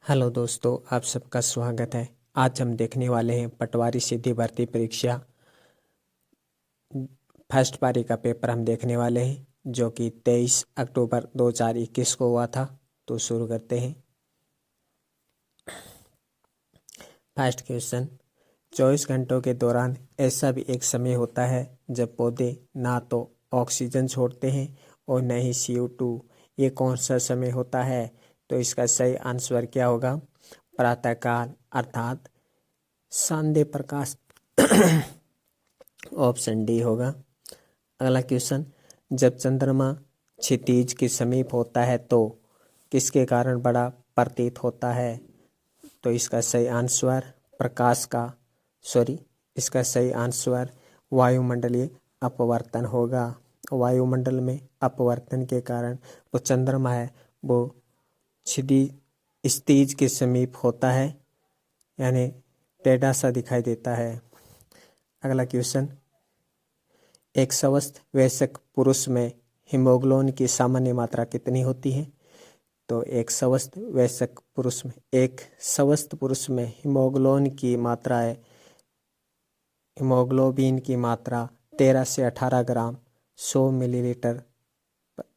Hello दोस्तों, आप सबका स्वागत है। आज हम देखने वाले हैं पटवारी सीधी भर्ती परीक्षा फर्स्ट पारी का पेपर हम देखने वाले हैं जो कि 23 अक्टूबर 2021 को हुआ था। तो शुरू करते हैं। फर्स्ट क्वेश्चन, 24 घंटों के दौरान ऐसा भी एक समय होता है जब पौधे ना तो ऑक्सीजन छोड़ते हैं और न ही CO2। ये कौन सा समय होता है? तो इसका सही आंसर क्या होगा? प्रातःकाल अर्थात संध्या प्रकाश। ऑप्शन डी होगा। अगला क्वेश्चन, जब चंद्रमा क्षितिज के समीप होता है तो किसके कारण बड़ा प्रतीत होता है? तो इसका सही आंसर इसका सही आंसर वायुमंडलीय अपवर्तन होगा। वायुमंडल में अपवर्तन के कारण वो चंद्रमा है वो क्षितिज के समीप होता है, यानी टेढ़ा सा दिखाई देता है। अगला क्वेश्चन, एक स्वस्थ वयस्क पुरुष में हीमोग्लोबिन की सामान्य मात्रा कितनी होती है? तो एक स्वस्थ पुरुष में हीमोग्लोबिन की मात्रा 13 से 18 ग्राम 100 मिलीलीटर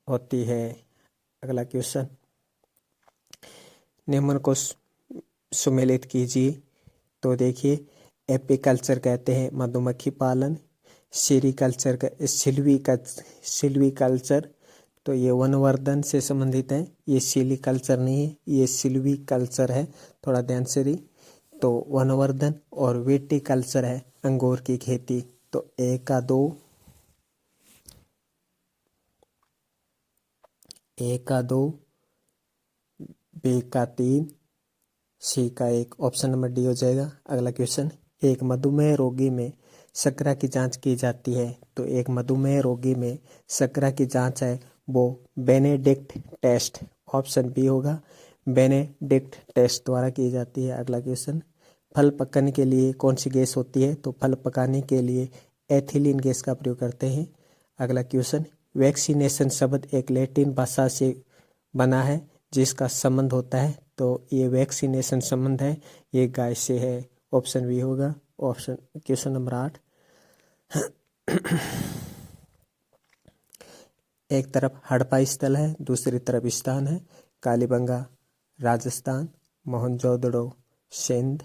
होती है। अगला क्वेश्चन, निम्न को सुमेलित कीजिए। तो देखिए, एपीकल्चर कहते हैं मधुमक्खी पालन, सिल्वीकल्चर तो ये वनवर्धन से संबंधित है। ये सिलीकल्चर नहीं है, ये सिल्वीकल्चर है, थोड़ा ध्यान से दी। तो वनवर्धन और विटीकल्चर है अंगूर की खेती। तो ए का 2, बी का 3, सी का 1। ऑप्शन नंबर डी हो जाएगा। अगला क्वेश्चन, एक मधुमेह रोगी में शर्करा की जांच की जाती है। तो एक मधुमेह रोगी में शर्करा की जांच है वो बेनेडिक्ट टेस्ट, ऑप्शन बी होगा, बेनेडिक्ट टेस्ट द्वारा की जाती है। अगला क्वेश्चन, फल पकाने के लिए कौन सी गैस होती है? तो फल पकाने के लिए एथिलीन गैस का प्रयोग करते हैं। अगला क्वेश्चन, वैक्सीनेशन शब्द एक लैटिन भाषा से बना है जिसका संबंध होता है। तो ये वैक्सीनेशन संबंध है, ये गाय से है। ऑप्शन बी होगा। ऑप्शन क्वेश्चन नंबर 8, एक तरफ हड़प्पा स्थल है, दूसरी तरफ स्थान है कालीबंगा राजस्थान, मोहनजोदड़ो सिंध,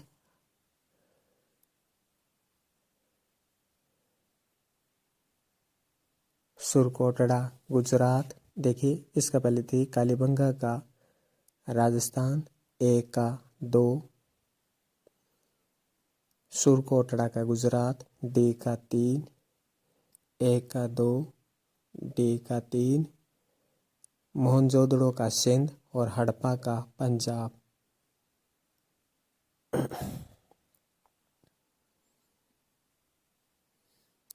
सुरकोटड़ा गुजरात। देखिए, इसका पहले थी कालीबंगा का राजस्थान, ए का 2, सुरकोटड़ा का गुजरात, डी का 3, ए का 2, डी का 3, मोहनजोदड़ो का सिंध और हड़प्पा का पंजाब।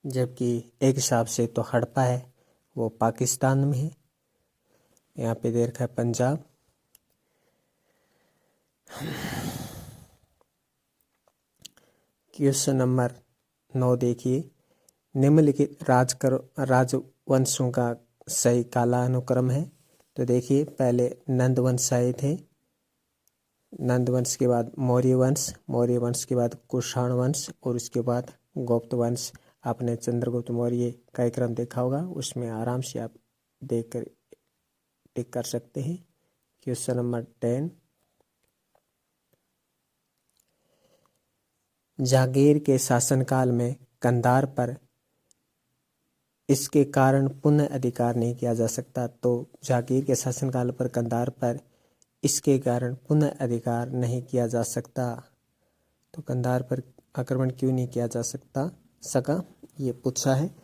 जबकि एक हिसाब से तो हड़प्पा है वो पाकिस्तान में है, यहाँ पे दे रखा है पंजाब। क्वेश्चन नंबर 9 देखिए, निम्नलिखित राजवंशों का सही कालानुक्रम है। तो देखिए, पहले नंद वंश आए थे, नंद वंश के बाद मौर्य वंश के बाद कुषाण वंश और उसके बाद गुप्त वंश। आपने चंद्रगुप्त मौर्य का क्रम देखा होगा, उसमें आराम से आप देख कर टिक कर सकते हैं। क्वेश्चन नंबर 10, जहांगीर के शासनकाल में कंधार पर इसके कारण पुनः अधिकार नहीं किया जा सकता। तो जहांगीर के शासनकाल पर कंधार पर इसके कारण पुनः अधिकार नहीं किया जा सकता। तो कंधार पर आक्रमण क्यों नहीं किया जा सका, ये पूछा है।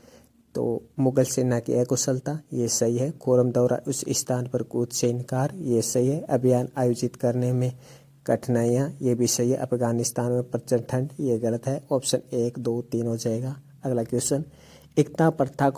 तो मुगल सेना की अकुशलता, ये सही है। कोरम दौरा उस स्थान पर कूद से इनकार, ये सही है। अभियान आयोजित करने में कठिनाइयाँ, ये भी सही है। अफगानिस्तान में प्रचंड ठंड, ये गलत है। ऑप्शन 1, 2, 3 हो जाएगा। अगला क्वेश्चन, एकता प्रथा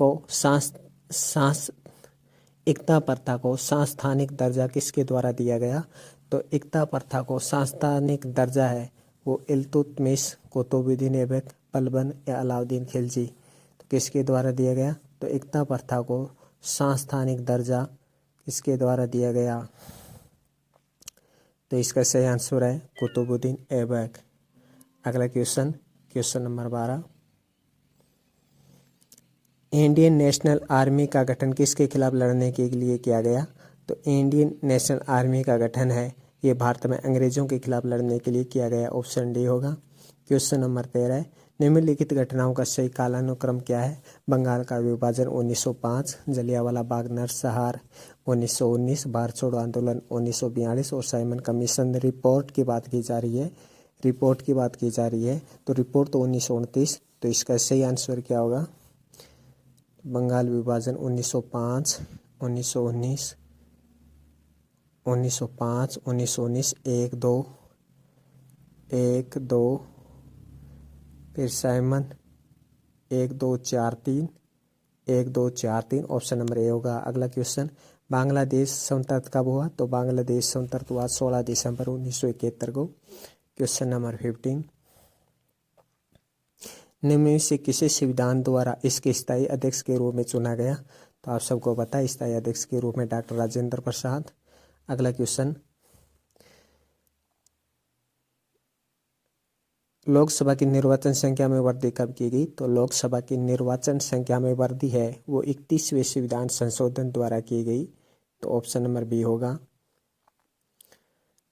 को सांस्थानिक दर्जा किसके द्वारा दिया गया? तो एकता प्रथा को सांस्थानिक दर्जा है वो इल्तुतमिश, कुतुबुद्दीन ऐबक, बलबन या अलाउद्दीन खिलजी। तो किसके द्वारा दिया गया? तो एकता प्रथा को सांस्थानिक दर्जा किसके द्वारा दिया गया? तो इसका सही आंसर है कुतुबुद्दीन ऐबक। अगला question, question number 12, Indian national army का गठन किसके खिलाफ लड़ने के लिए किया गया? तो इंडियन नेशनल आर्मी का गठन है ये भारत में अंग्रेजों के खिलाफ लड़ने के लिए किया गया। ऑप्शन डी होगा। क्वेश्चन नंबर 13, निम्नलिखित घटनाओं का सही कालानुक्रम क्या है? बंगाल का विभाजन 1905, जलियांवाला बाग नरसंहार 1919, भारत छोड़ो आंदोलन 1942 और साइमन कमीशन रिपोर्ट की बात की जा रही है। रिपोर्ट की बात की जा रही है तो रिपोर्ट तो 1929, तो इसका सही आंसर क्या होगा? बंगाल विभाजन 1905, 1919, 1905, 1919, 1-2, 1-2, फिर साइमन 1-2-4-3, 1-2-4-3, ऑप्शन नंबर ए होगा। अगला क्वेश्चन, बांग्लादेश स्वतंत्र कब हुआ? तो बांग्लादेश स्वतंत्र हुआ 16 दिसंबर 1971 को। क्वेश्चन नंबर 15, निम्न में से किसे संविधान द्वारा इसके स्थायी अध्यक्ष के रूप में चुना गया? तो आप सबको पता है स्थायी अध्यक्ष के रूप में डॉक्टर राजेंद्र प्रसाद। अगला क्वेश्चन, लोकसभा की निर्वाचन संख्या में वृद्धि कब की गई? तो लोकसभा की निर्वाचन संख्या में वृद्धि है वो 31वें संविधान संशोधन द्वारा की गई। तो ऑप्शन नंबर बी होगा।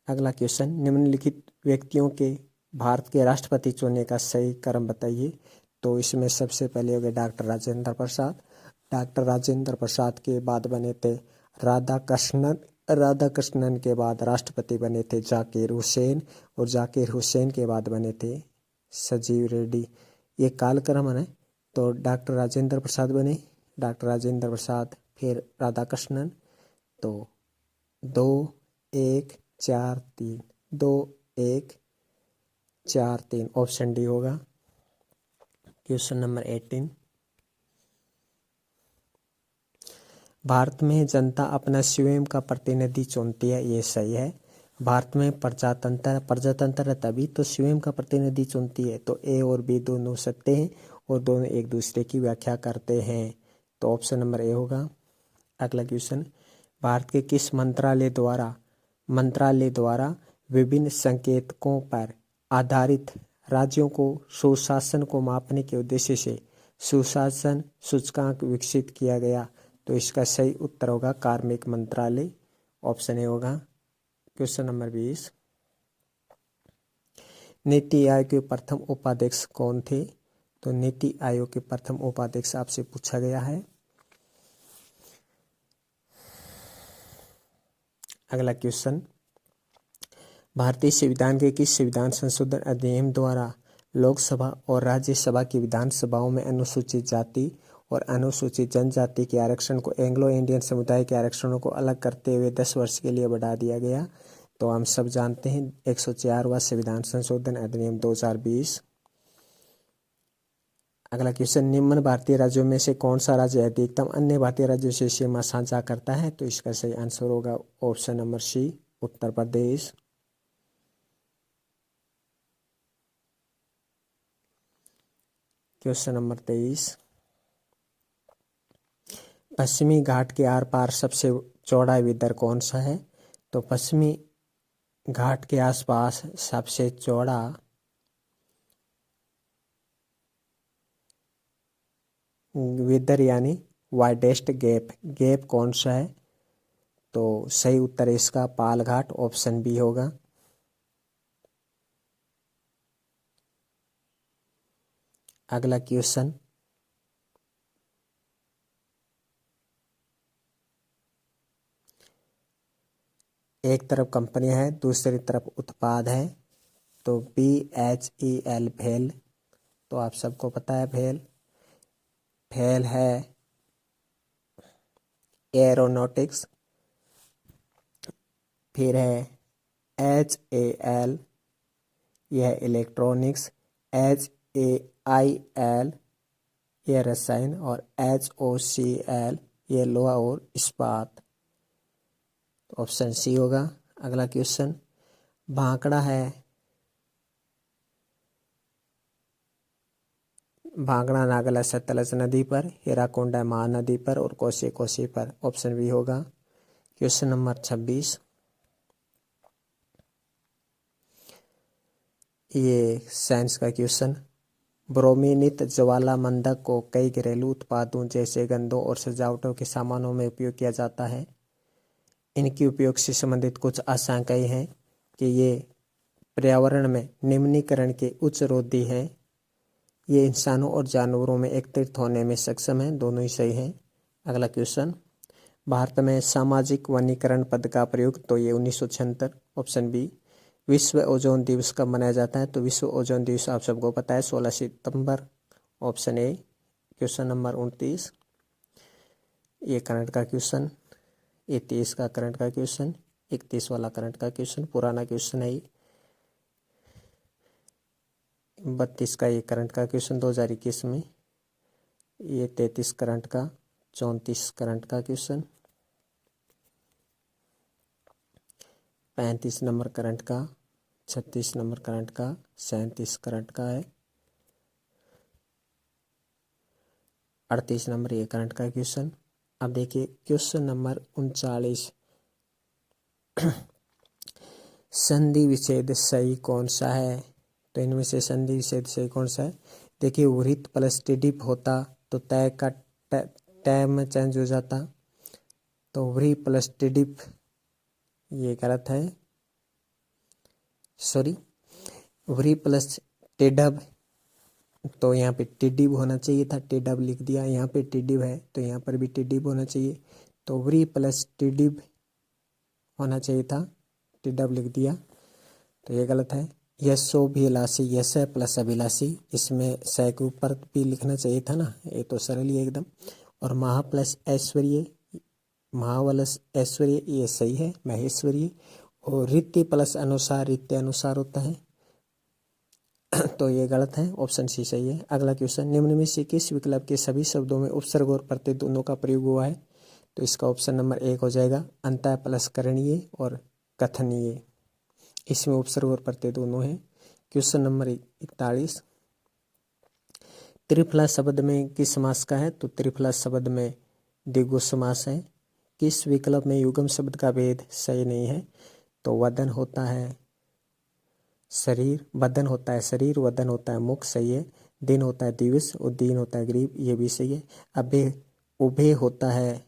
अगला क्वेश्चन, निम्नलिखित व्यक्तियों के भारत के राष्ट्रपति चुनने का सही क्रम बताइए। तो इसमें सबसे पहले हो गए डॉक्टर राजेंद्र प्रसाद। डॉक्टर राजेंद्र प्रसाद के बाद बने थे राधाकृष्णन। राधाकृष्णन के बाद राष्ट्रपति बने थे जाकिर हुसैन, और जाकिर हुसैन के बाद बने थे संजीव रेड्डी। ये कालक्रम है। तो डॉक्टर राजेंद्र प्रसाद बने, डॉक्टर राजेंद्र प्रसाद, फिर राधाकृष्णन। तो 2-1-4-3, 2-1-4-3, ऑप्शन डी होगा। क्वेश्चन नंबर 18, भारत में जनता अपना स्वयं का प्रतिनिधि चुनती है, ये सही है। भारत में प्रजातंत्र है तभी तो स्वयं का प्रतिनिधि चुनती है। तो ए और बी दोनों सत्य हैं और दोनों एक दूसरे की व्याख्या करते हैं। तो ऑप्शन नंबर ए होगा। अगला क्वेश्चन, भारत के किस मंत्रालय द्वारा विभिन्न संकेतकों पर आधारित राज्यों को सुशासन को मापने के उद्देश्य से सुशासन सूचकांक विकसित किया गया? तो इसका सही उत्तर होगा कार्मिक मंत्रालय। ऑप्शन ए होगा। क्वेश्चन नंबर 20, नीति आयोग के प्रथम उपाध्यक्ष कौन थे? तो नीति आयोग के प्रथम उपाध्यक्ष आपसे पूछा गया है। अगला क्वेश्चन, भारतीय संविधान के किस संविधान संशोधन अधिनियम द्वारा लोकसभा और राज्यसभा की विधानसभाओं में अनुसूचित जाति और अनुसूचित जनजाति के आरक्षण को एंग्लो इंडियन समुदाय के आरक्षणों को अलग करते हुए 10 वर्ष के लिए बढ़ा दिया गया? तो हम सब जानते हैं 104वां संविधान संशोधन अधिनियम 2020। अगला क्वेश्चन, निम्न भारतीय राज्यों में से कौन सा राज्य अधिकतम अन्य भारतीय राज्यों से सीमा साझा करता है? तो इसका सही आंसर होगा option number C, Uttar Pradesh. Question number 23, पश्चिमी घाट के आर पार सबसे चौड़ा विदर कौन सा है? तो पश्चिमी घाट के आसपास सबसे चौड़ा विदर यानी वाइडेस्ट गैप कौन सा है? तो सही उत्तर इसका पाल घाट, ऑप्शन बी होगा। अगला क्वेश्चन, एक तरफ कंपनी है दूसरी तरफ उत्पाद है। तो BHEL भेल, तो आप सबको पता है भेल है एरोनॉटिक्स। फिर है HAL, यह इलेक्ट्रॉनिक्स। HAIL, यह रसायन। और HOCL, यह लोहा और इस्पात। ऑप्शन सी होगा। अगला क्वेश्चन, भांकड़ा है, भांगड़ा नागला सतलज नदी पर, हीराकुंडा महानदी पर और कोसी पर। ऑप्शन बी होगा। क्वेश्चन नंबर 26, ये साइंस का क्वेश्चन। ब्रोमीनित ज्वालामंदक को कई घरेलू उत्पादों जैसे गंधों और सजावटों के सामानों में उपयोग किया जाता है। इनके उपयोग से संबंधित कुछ आशंकाएं हैं कि ये पर्यावरण में निम्नीकरण के उच्च रोधी है। ये इंसानों और जानवरों में एकत्रित होने में सक्षम है। दोनों ही सही है। अगला क्वेश्चन, भारत में सामाजिक वनीकरण पद का प्रयोग, तो ये 1976, ऑप्शन बी। विश्व ओजोन दिवस कब मनाया जाता है? तो विश्व ओजोन दिवस आप सबको पता है 16 सितंबर, ऑप्शन ए। क्वेश्चन नंबर 29, ये करंट का क्वेश्चन। ये 30 का करंट का क्वेश्चन, 31 वाला करंट का क्वेश्चन, पुराना क्वेश्चन है ये। 32 का ये करंट का क्वेश्चन 2021 में। ये 33 करंट का, 34 करंट का क्वेश्चन, 35 नंबर करंट का, 36 नंबर करंट का, 37 करंट का है, 38 नंबर ये करंट का क्वेश्चन। अब देखिए क्वेश्चन नंबर 39, संधि विच्छेद सही कौन सा है? तो इनमें से संधि विच्छेद सही कौन सा है? देखिए वृत्त प्लस टिडिप होता तो तय का तय में चेंज हो जाता, तो वृ प्लस टिडिप ये गलत है। सॉरी, वृ प्लस टिडब, तो यहाँ पे टिडिब होना चाहिए था, टिडब लिख दिया। यहाँ पे टिडिब है तो यहाँ पर भी टिडिब होना चाहिए, तो वृ प्लस टिडिब होना चाहिए था, टिडब लिख दिया, तो ये गलत है। यशोभिलाषी, यश प्लस अभिलाषी, इसमें स के ऊपर भी लिखना चाहिए था ना, ये तो सरल ही है एकदम। और महा प्लस ऐश्वर्य, महा प्लस ऐश्वर्य ये सही है, महेश्वरी। और रित्य प्लस अनुसार, रित्य अनुसार होता है, तो ये गलत है, ऑप्शन सी सही है। अगला क्वेश्चन, निम्न में से किस विकल्प के सभी शब्दों में उपसर्ग और प्रत्यय दोनों का प्रयोग हुआ है? तो इसका ऑप्शन नंबर 1 हो जाएगा, अंतः प्लस करणीय और कथनीय, इसमें उपसर्ग और प्रत्यय दोनों है। क्वेश्चन नंबर 41, त्रिफला शब्द में किस समास का है? तो त्रिफला शब्द में द्विगु समास है। किस विकल्प में युग्म शब्द का भेद सही नहीं है? तो वदन होता है शरीर, बदन होता है शरीर, वदन होता है मुख, सही है। दिन होता है दिवस और दीन होता है गरीब, ये भी सही है। अभ्य, उभय होता है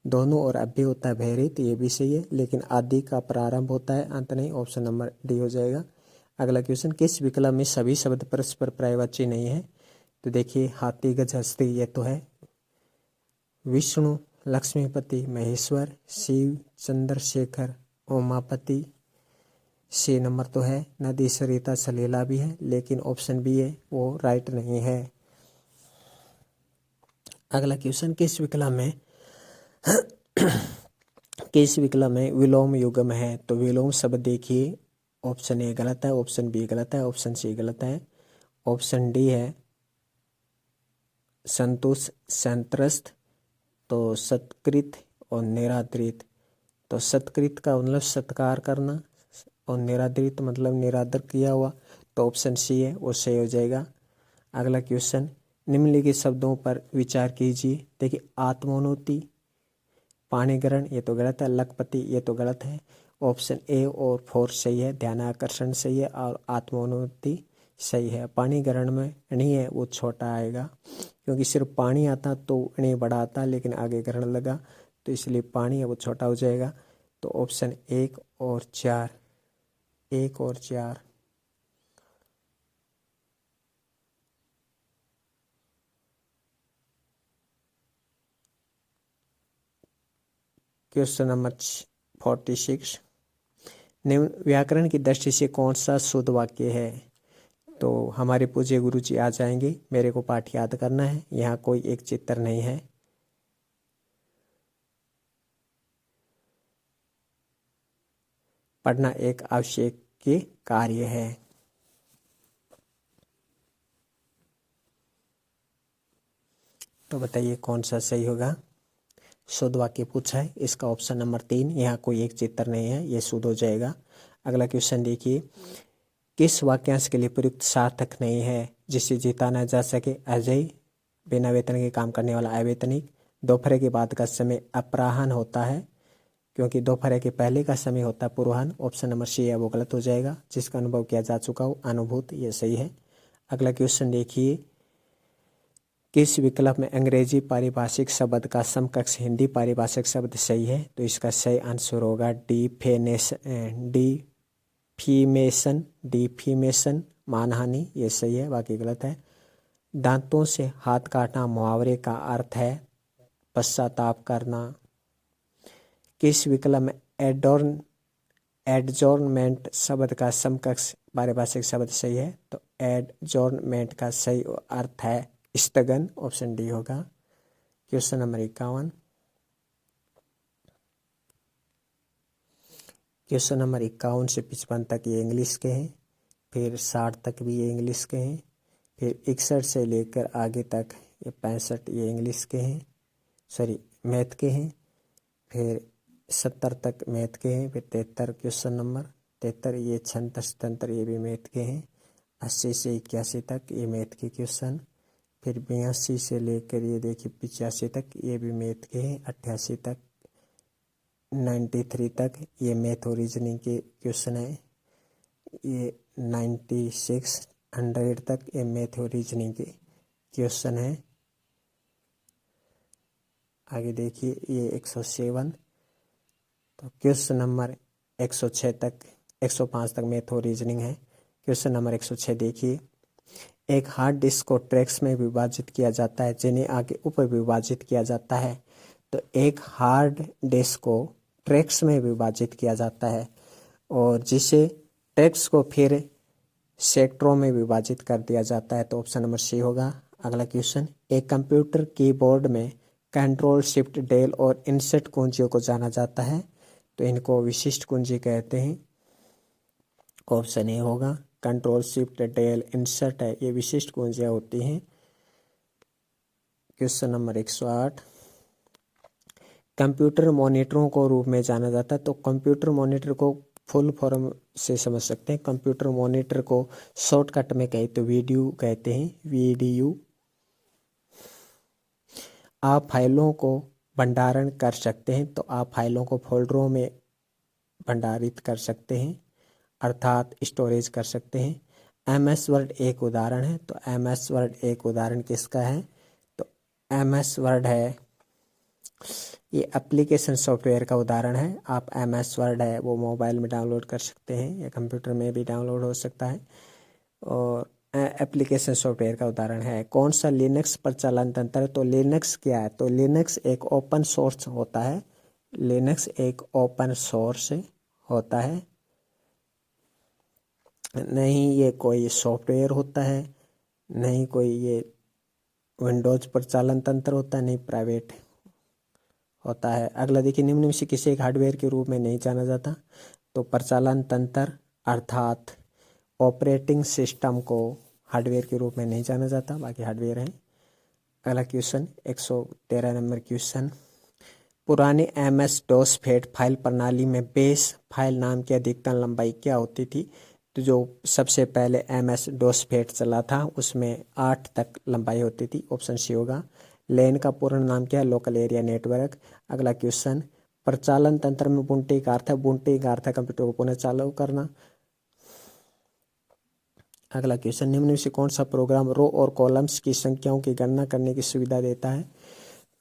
दोनों और अभ्य होता है भयरहित, ये भी सही है। लेकिन आदि का प्रारंभ होता है, अंत नहीं, ऑप्शन नंबर डी हो जाएगा। अगला क्वेश्चन, किस विकल्प में सभी शब्द परस्पर पर्यायवाची नहीं है? तो देखिए हाथी गज हस्ती ये तो है, विष्णु, लक्ष्मीपति, महेश्वर, शिव, चंद्रशेखर, उमापति, 6 नंबर तो है। नदी सरिता सलीला भी है, लेकिन ऑप्शन बी है वो राइट नहीं है। अगला क्वेश्चन, किस विकल्प में किस विकल्प में विलोम युग्म है? तो विलोम शब्द देखिए, ऑप्शन ए गलत है, ऑप्शन बी गलत है, ऑप्शन सी गलत है, ऑप्शन डी है संतोष संत्रस्त, तो सत्कृत और निरादृत, तो सत्कृत का मतलब सत्कार करना और निरादृत मतलब निरादर किया हुआ, तो ऑप्शन सी है वो सही हो जाएगा। अगला क्वेश्चन, निम्नलिखित शब्दों पर विचार कीजिए। देखिए आत्मोन्नति, पाणिग्रहण ये तो गलत है, लखपति ये तो गलत है, ऑप्शन ए और 4 सही है, ध्यानाकर्षण सही है और आत्मोन्नति सही है। पाणिग्रहण में नहीं है वो छोटा आएगा, क्योंकि सिर्फ पानी आता तो नहीं बड़ा आता, लेकिन आगे ग्रहण लगा तो इसलिए पानी है वो छोटा हो जाएगा। तो ऑप्शन 1 और 4, 1 और 4। क्वेश्चन नंबर 46, निम्न व्याकरण की दृष्टि से कौन सा शुद्ध वाक्य है? तो हमारे पूज्य गुरु जी आ जाएंगे, मेरे को पाठ याद करना है, यहाँ कोई एक चित्र नहीं है। पढ़ना एक आवश्यक के कार्य है। तो बताइए कौन सा सही होगा? शुद्ध वाक्य पूछा है, इसका ऑप्शन नंबर 3, यहाँ कोई एक चित्र नहीं है, ये शुद्ध हो जाएगा। अगला क्वेश्चन देखिए, किस वाक्यांश के लिए प्रयुक्त सार्थक नहीं है जिसे जीता न जा सके? अजय, बिना वेतन के काम करने वाला अवैतनिक, दोपहर के बाद का समय अपराह्न होता है, क्योंकि दोपहर के पहले का समय होता है पूर्वाह्न। ऑप्शन नंबर सी है वो गलत हो जाएगा। जिसका अनुभव किया जा चुका हो, अनुभूत, ये सही है। अगला क्वेश्चन देखिए, किस विकल्प में अंग्रेजी पारिभाषिक शब्द का समकक्ष हिंदी पारिभाषिक शब्द सही है? तो इसका सही आंसर होगा डिफीमेशन, मानहानि, ये सही है, बाकी गलत है। दांतों से हाथ काटना मुहावरे का अर्थ है पश्चाताप करना। किस विकल्प में एडजॉर्नमेंट शब्द का समकक्ष पारिभाषिक शब्द सही है? तो एडजॉर्नमेंट का सही अर्थ है स्थगन। ऑप्शन डी होगा। Question number 51। क्वेश्चन नंबर 51 से 55 तक ये इंग्लिश के हैं, फिर 60 तक भी ये इंग्लिश के हैं, फिर 61 से लेकर आगे तक ये 65 ये इंग्लिश के हैं, सॉरी मैथ के हैं, फिर 70 तक मैथ के हैं, फिर 73 क्वेश्चन नंबर 73 ये 66 77 ये भी मैथ के हैं, 80 से 81 तक ये मैथ के क्वेश्चन, फिर 82 से लेकर ये देखिए 85 तक ये भी मैथ के हैं, 88 तक 93 तक ये मैथ और रीजनिंग के क्वेश्चन है, ये 96 100 तक ये मैथ और रीजनिंग के क्वेश्चन है। आगे देखिए ये 107, तो क्वेश्चन नंबर 106 तक 105 तक मैथ और रीजनिंग है। क्वेश्चन नंबर 106 देखिए, एक हार्ड डिस्क को ट्रैक्स में विभाजित किया जाता है जिन्हें आगे उप विभाजित किया जाता है। तो एक हार्ड डिस्क को ट्रैक्स में विभाजित किया जाता है और जिसे ट्रैक्स को फिर सेक्टरों में विभाजित कर दिया जाता है। तो ऑप्शन नंबर सी होगा। अगला क्वेश्चन, एक कंप्यूटर कीबोर्ड में कंट्रोल शिफ्ट डेल और इंसर्ट कुंजियों को जाना जाता है, तो इनको विशिष्ट कुंजी कहते हैं। ऑप्शन ए होगा। कंट्रोल शिफ्ट डेल इंसर्ट है, ये विशिष्ट कुंजियां होती हैं। क्वेश्चन नंबर 108, कंप्यूटर मॉनिटरों को रूप में जाना जाता है। तो कंप्यूटर मॉनिटर को फुल फॉर्म से समझ सकते हैं। कंप्यूटर मॉनिटर को शॉर्टकट में कहे तो वीडीयू कहते हैं, वीडीयू। आप फाइलों को भंडारण कर सकते हैं, तो आप फाइलों को फोल्डरों में भंडारित कर सकते हैं, अर्थात स्टोरेज कर सकते हैं। MS वर्ड एक उदाहरण है, तो MS वर्ड एक उदाहरण किसका है? तो MS वर्ड है, ये एप्लीकेशन सॉफ्टवेयर का उदाहरण है। आप MS वर्ड है वो मोबाइल में डाउनलोड कर सकते हैं या कंप्यूटर में भी डाउनलोड हो सकता है, और एप्लीकेशन सॉफ्टवेयर का उदाहरण है। कौन सा लिनक्स प्रचालन तंत्र है? तो लिनक्स क्या है? तो लिनक्स एक ओपन सोर्स होता है। लिनक्स एक ओपन सोर्स होता है, नहीं ये कोई सॉफ्टवेयर होता है, नहीं कोई ये विंडोज प्रचालन तंत्र होता है, नहीं प्राइवेट होता है। अगला देखिए, निम्न में से किसी एक हार्डवेयर के रूप में नहीं जाना जाता? तो प्रचालन तंत्र अर्थात ऑपरेटिंग सिस्टम को हार्डवेयर के रूप में नहीं जाना जाता, बाकी हार्डवेयर है। अगला क्वेश्चन 113 नंबर क्वेश्चन, पुराने MS DOS फेट फाइल प्रणाली में बेस फाइल नाम की अधिकतम लंबाई क्या होती थी? तो जो सबसे पहले MS DOS फेट चला था उसमें 8 तक लंबाई होती थी। ऑप्शन सी होगा। लेन का पूर्ण नाम क्या है? Local area network. अगला क्वेश्चन, प्रचालन तंत्र में बुंटे का अर्थ है, बुंटे का अर्थ है कंप्यूटर को पुनः चालू करना। अगला क्वेश्चन, निम्न में से कौन सा प्रोग्राम रो और कॉलम्स की संख्याओं की गणना करने की सुविधा देता है?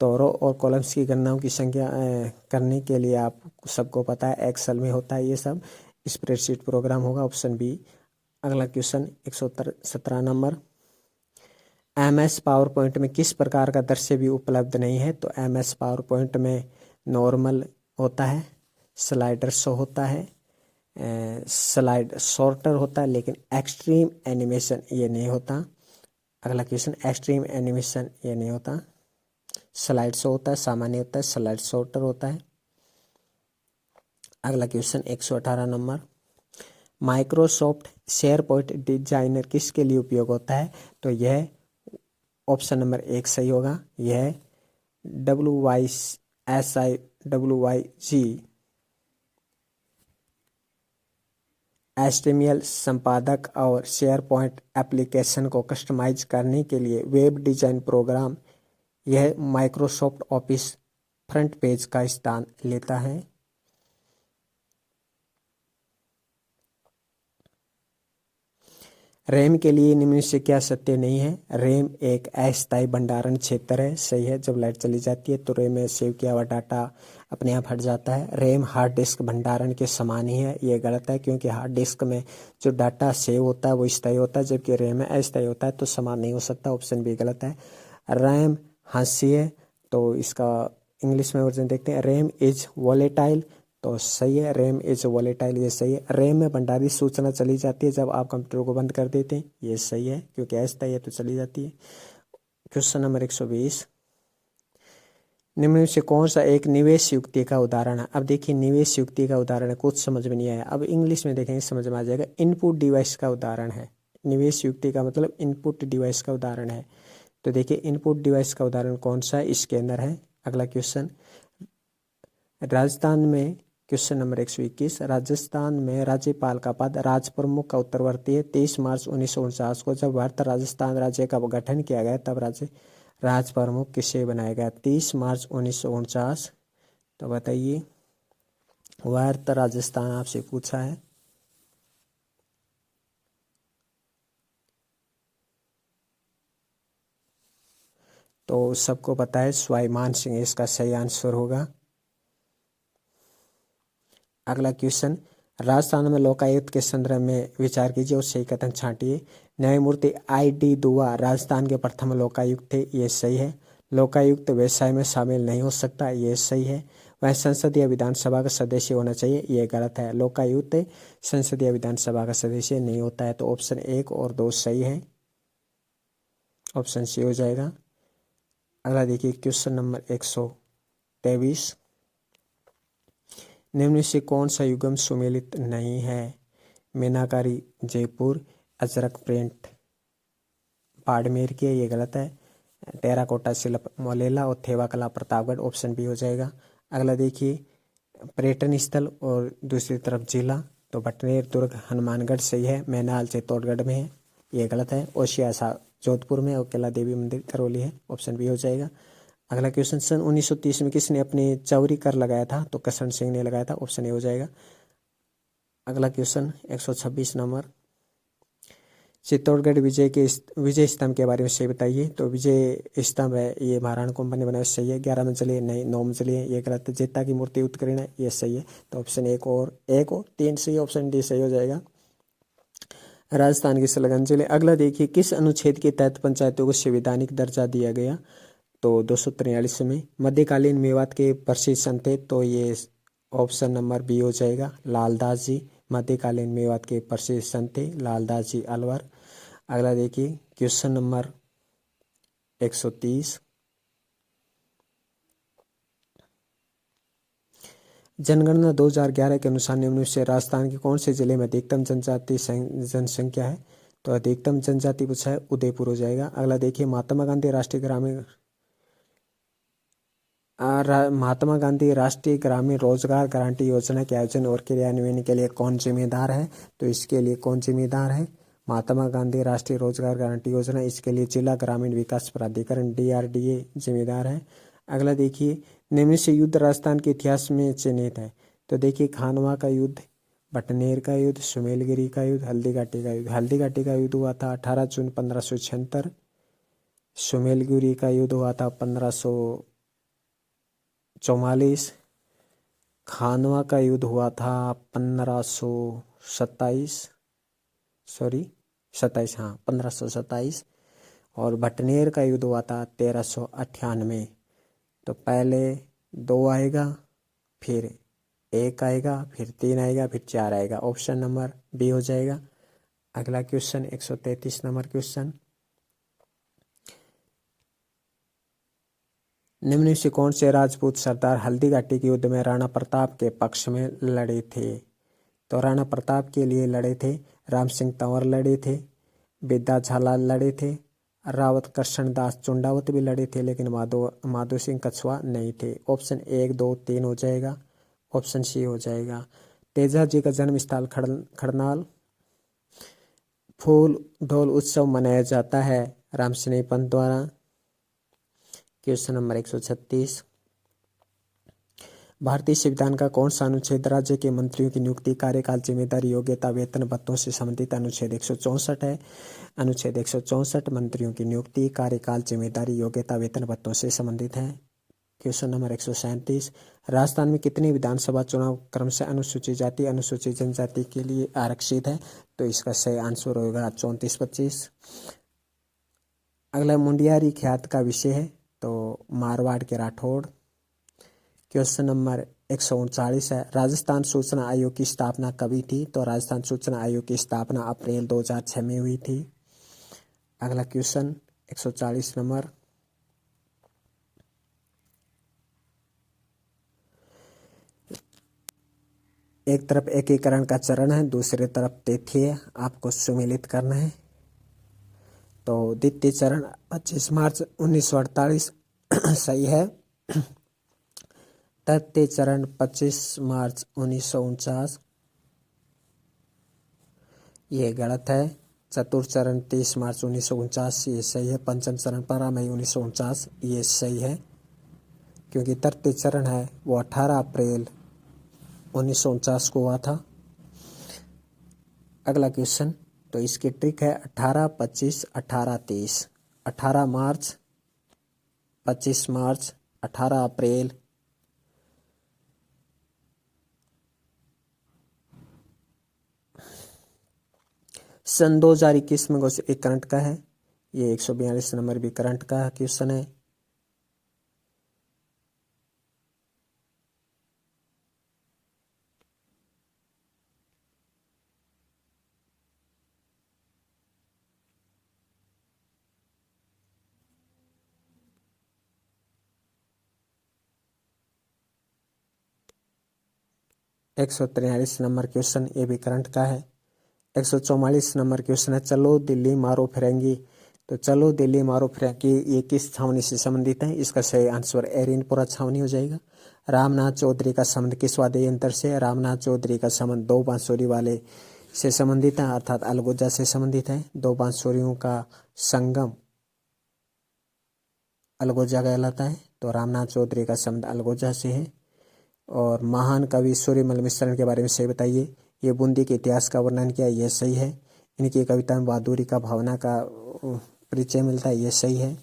तो रो और कॉलम्स की गणनाओं की संख्या करने के लिए आप सबको पता है एक्सेल में होता है, ये सब स्प्रेडशीट प्रोग्राम होगा। Option B. अगला क्वेश्चन 117 नंबर, MS पावर पॉइंट में किस प्रकार का दृश्य भी उपलब्ध नहीं है? तो MS पावर पॉइंट में नॉर्मल होता है, स्लाइडर शो होता है, स्लाइड शॉर्टर होता है, लेकिन एक्सट्रीम एनिमेशन ये नहीं होता। अगला क्वेश्चन, एक्सट्रीम एनिमेशन ये नहीं होता। स्लाइड शो होता है, सामान्य होता है, स्लाइड शॉर्टर होता है। अगला question 118 number, Microsoft share point designer किसके लिए उपयोग होता है? तो यह ऑप्शन नंबर 1 सही होगा। यह WYSI HTML संपादक और शेयर पॉइंट एप्लीकेशन को कस्टमाइज करने के लिए वेब डिजाइन प्रोग्राम, यह माइक्रोसॉफ्ट ऑफिस फ्रंट पेज का स्थान लेता है। रेम के लिए निम्न से क्या सत्य नहीं है? रेम एक अस्थायी भंडारण क्षेत्र है, सही है। जब लाइट चली जाती है तो रेम में सेव किया हुआ डाटा अपने आप हट जाता है। रेम हार्ड डिस्क भंडारण के समान ही है, ये गलत है, क्योंकि हार्ड डिस्क में जो डाटा सेव होता है वो स्थायी होता है, जबकि रेम में अस्थायी होता है, तो समान नहीं हो सकता। ऑप्शन बी गलत है। रैम हंसी है, तो इसका इंग्लिश में वर्जन देखते हैं। रैम इज वॉलेटाइल, तो सही है, रैम इज वॉलेटाइल, ये सही है। रैम में भंडारित सूचना चली जाती है जब आप कंप्यूटर को बंद कर देते हैं, ये सही है, क्योंकि अस्थायी है तो चली जाती है। क्वेश्चन नंबर 120, निम्न में से कौन सा एक निवेश युक्ति का उदाहरण है? अब देखिए, निवेश युक्ति का उदाहरण कुछ समझ में नहीं आया, अब इंग्लिश में देखेंगे समझ में आ जाएगा। इनपुट डिवाइस का उदाहरण है। निवेश युक्ति का मतलब इनपुट डिवाइस का उदाहरण है। तो देखिए, इनपुट डिवाइस का उदाहरण कौन सा है, इसके अंदर है। अगला क्वेश्चन, राजस्थान में, क्वेश्चन नंबर 121, राजस्थान में राज्यपाल का पद राज प्रमुख का उत्तरवर्ती है। 23 मार्च 1949 को जब भारत राजस्थान राज्य का गठन किया गया तब राज प्रमुख किसे बनाया गया? 30 मार्च 1949। तो बताइए, भारत राजस्थान आपसे पूछा है। तो सबको पता है स्वाभिमान सिंह इसका सही आंसर होगा। अगला क्वेश्चन, राजस्थान में लोकायुक्त के संदर्भ में विचार कीजिए और सही कथन छांटिए। न्यायमूर्ति ID दुआ राजस्थान के प्रथम लोकायुक्त थे, ये सही है। लोकायुक्त व्यवसाय में शामिल नहीं हो सकता, ये सही है। वह संसद या विधानसभा का सदस्य होना चाहिए, ये गलत है। लोकायुक्त संसद या विधानसभा का सदस्य नहीं होता है, तो ऑप्शन 1 और 2 सही है, ऑप्शन सी हो जाएगा। अगला देखिए, क्वेश्चन नंबर 123, निम्न से कौन सा युग्म सुमेलित नहीं है? मीनाकारी जयपुर, अजरक प्रिंट बाड़मेर की, ये गलत है। टेराकोटा शिल्प मोलेला और थेवा कला प्रतापगढ़, ऑप्शन बी हो जाएगा। अगला देखिए, पर्यटन स्थल और दूसरी तरफ जिला, तो बटनेर दुर्ग हनुमानगढ़ सही है। मैनाल चित्तौड़गढ़ में है, ये गलत है। ओशियासा जोधपुर में और कैला देवी मंदिर करौली है, ऑप्शन बी हो जाएगा। अगला क्वेश्चन, सन 1930 में किसने अपने चौरी कर लगाया था? तो करण सिंह ने लगाया था, ऑप्शन ए हो जाएगा। अगला क्वेश्चन 126 नंबर, चित्तौड़गढ़ विजय स्तंभ के बारे में सही बताइए। तो विजय स्तंभ है, ये महाराणा कुंभा ने बनाया, सही है। 11 मंजिली है, नहीं 9 मंजिली है, ये गलत है। जेता की मूर्ति उत्कीर्ण है, ये सही है। तो ऑप्शन 1 और 3 सही, ऑप्शन डी सही हो जाएगा। राजस्थान की श्रद्धांजलि। अगला देखिए, किस अनुच्छेद के तहत पंचायतों को संवैधानिक दर्जा दिया गया? तो 243 में। मध्यकालीन मेवात के प्रसिद्ध संत थे, तो ये ऑप्शन नंबर बी हो जाएगा, लालदास जी। मध्यकालीन मेवात के प्रसिद्ध संत थे लालदास जी अलवर। अगला देखिए, क्वेश्चन नंबर 130, जनगणना 2011 के अनुसार निम्न से राजस्थान के कौन से जिले में अधिकतम जनजाति जनसंख्या है? तो अधिकतम जनजाति पूछा है, उदयपुर हो जाएगा। अगला देखिए, महात्मा गांधी राष्ट्रीय ग्रामीण रोजगार गारंटी योजना के आयोजन और क्रियान्वयन के लिए कौन जिम्मेदार है? तो इसके लिए कौन जिम्मेदार है? महात्मा गांधी राष्ट्रीय रोजगार गारंटी योजना, इसके लिए जिला ग्रामीण विकास प्राधिकरण DRDA जिम्मेदार है। अगला देखिए, निम्न से युद्ध राजस्थान के इतिहास में चिन्हित है? तो देखिए, खानवा का युद्ध, बटनेर का युद्ध, सुमेलगिरी का युद्ध, हल्दीघाटी का युद्ध। हल्दीघाटी का युद्ध हुआ था 18 जून 1576। सुमेलगिरी का युद्ध हुआ था 1544। खानवा का युद्ध हुआ था 1527, सॉरी 27, हाँ 1527। और बटनेर का युद्ध हुआ था 1398। तो पहले 2 आएगा, फिर 1 आएगा, फिर 3 आएगा, फिर 4 आएगा, ऑप्शन नंबर बी हो जाएगा। अगला क्वेश्चन 133 नंबर क्वेश्चन, निम्न से कौन से राजपूत सरदार हल्दीघाटी के युद्ध में राणा प्रताप के पक्ष में लड़े थे? तो राणा प्रताप के लिए लड़े थे राम सिंह तंवर, लड़े थे बिद्दा झाला, लड़े थे रावत कृष्ण दास चुंडावत भी लड़े थे, लेकिन माधो सिंह कछुआ नहीं थे। ऑप्शन 1, 2, 3 हो जाएगा, ऑप्शन सी हो जाएगा। तेजा जी का जन्म स्थल खड़नाल। फूल ढोल उत्सव मनाया जाता है राम स्नेही पंत द्वारा। क्वेश्चन नंबर 136, भारतीय संविधान का कौन सा अनुच्छेद राज्य के मंत्रियों की नियुक्ति, कार्यकाल, जिम्मेदारी, योग्यता, वेतन भत्तों से संबंधित अनुच्छेद 164 है। अनुच्छेद 164 मंत्रियों की नियुक्ति, कार्यकाल, जिम्मेदारी, योग्यता, वेतन भत्तों से संबंधित है। क्वेश्चन नंबर 137, राजस्थान में कितने विधानसभा चुनाव क्रमशः अनुसूचित जाति, अनुसूचित जनजाति के लिए आरक्षित है? तो इसका सही आंसर होगा 34-25। अगला मुंडियारी ख्यात का विषय है, तो मारवाड़ के राठौड़। क्वेश्चन नंबर 139 है, राजस्थान सूचना आयोग की स्थापना कभी थी? तो राजस्थान सूचना आयोग की स्थापना अप्रैल 2006 में हुई थी। अगला क्वेश्चन 140 नंबर, एक तरफ एकीकरण का चरण है, दूसरी तरफ तिथि है, आपको सुमेलित करना है। तो द्वितीय चरण 25 मार्च 1948 सही है। तृतीय चरण 25 मार्च 1949 ये गलत है। चतुर्थ चरण 30 मार्च 1949 ये सही है। पंचम चरण 15 मई 1949 ये सही है, क्योंकि तृतीय चरण है वो 18 अप्रैल 1949 को हुआ था। अगला क्वेश्चन, तो इसकी ट्रिक है 18, 25, 18, 30। 18 मार्च, 25 मार्च, 18 अप्रैल। सन 2021 में एक करंट का है, ये 142 नंबर भी करंट का क्वेश्चन है। एक 143 नंबर क्वेश्चन, ये भी करंट का है। 144 नंबर क्वेश्चन है, चलो दिल्ली मारो फिरंगी। तो चलो दिल्ली मारो फिरंगी ये किस छावनी से संबंधित है? इसका सही आंसर एरिनपुरा छावनी हो जाएगा। रामनाथ चौधरी का संबंध किस वाद्य यंत्र से? रामनाथ चौधरी का संबंध दो बांसुरी वाले से संबंधित है, अर्थात अलगोजा से संबंधित है। दो बांसुरियों का संगम अलगोजा कहलाता है, तो रामनाथ चौधरी का संबंध अलगोजा से है। और महान कवि सूर्यमल मिश्रण के बारे में सही बताइए। ये बूंदी के इतिहास का वर्णन किया, यह सही है। इनकी कविता में बहादुरी का भावना का परिचय मिलता है, ये सही है।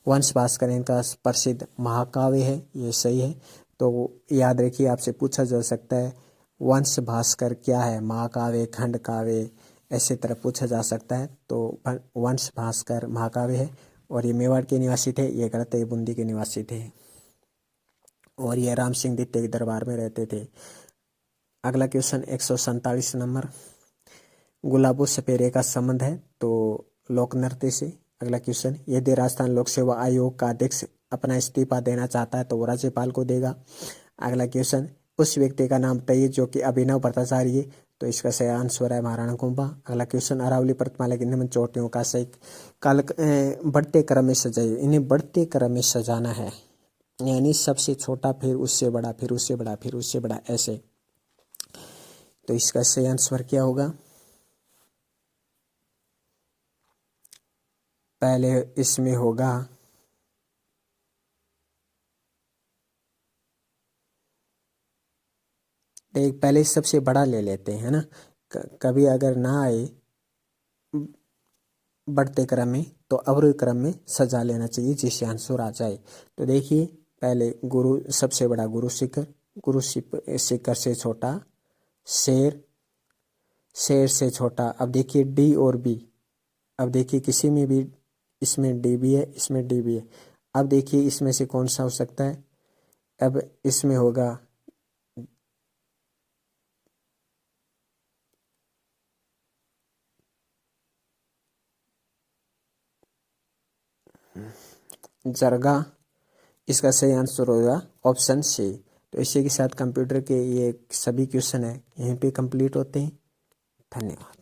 वंश भास्कर इनका प्रसिद्ध महाकाव्य है, ये सही है। तो याद रखिए, आपसे पूछा जा सकता है वंश भास्कर क्या है, महाकाव्य, खंड काव्य, ऐसे तरह पूछा जा सकता है। तो वंश भास्कर महाकाव्य है। और ये मेवाड़ के निवासी थे, ये गलत है, ये बूंदी के निवासी थे। और ये राम सिंह द्वितीय के दरबार में रहते थे। अगला क्वेश्चन 147 नंबर, गुलाबो सपेरे का संबंध है तो लोक नृत्य से। अगला क्वेश्चन, यदि राजस्थान लोक सेवा आयोग का अध्यक्ष अपना इस्तीफा देना चाहता है तो वो राज्यपाल को देगा। अगला क्वेश्चन, उस व्यक्ति का नाम बताइए जो कि अभिनव भट्टाचार्य है, तो इसका सही आंसर है महाराणा कुंभा। अगला क्वेश्चन, अरावली पर्वतमाला की निम्न चोटियों का सही काल बढ़ते क्रम में सजाइए। इन्हें बढ़ते क्रम में सजाना है, यानी सबसे छोटा, फिर उससे बड़ा, फिर उससे बड़ा, फिर उससे बड़ा, ऐसे। तो इसका सही आंसर क्या होगा? पहले इसमें होगा देख, पहले सबसे बड़ा ले लेते हैं ना, कभी अगर ना आए बढ़ते क्रम में तो अवरोही क्रम में सजा लेना चाहिए, जिससे आंसर आ जाए। तो देखिए, पहले गुरु, सबसे बड़ा गुरु शिखर, गुरु शिखर से छोटा शेर, शेर से छोटा। अब देखिए डी और बी, अब देखिए किसी में भी, इसमें डी भी है, इसमें डी भी है। अब देखिए इसमें से कौन सा हो सकता है? अब इसमें होगा जरगा। इसका सही आंसर होगा ऑप्शन सी। तो इसी के साथ कंप्यूटर के ये सभी क्वेश्चन है यहीं पे कंप्लीट होते हैं। धन्यवाद।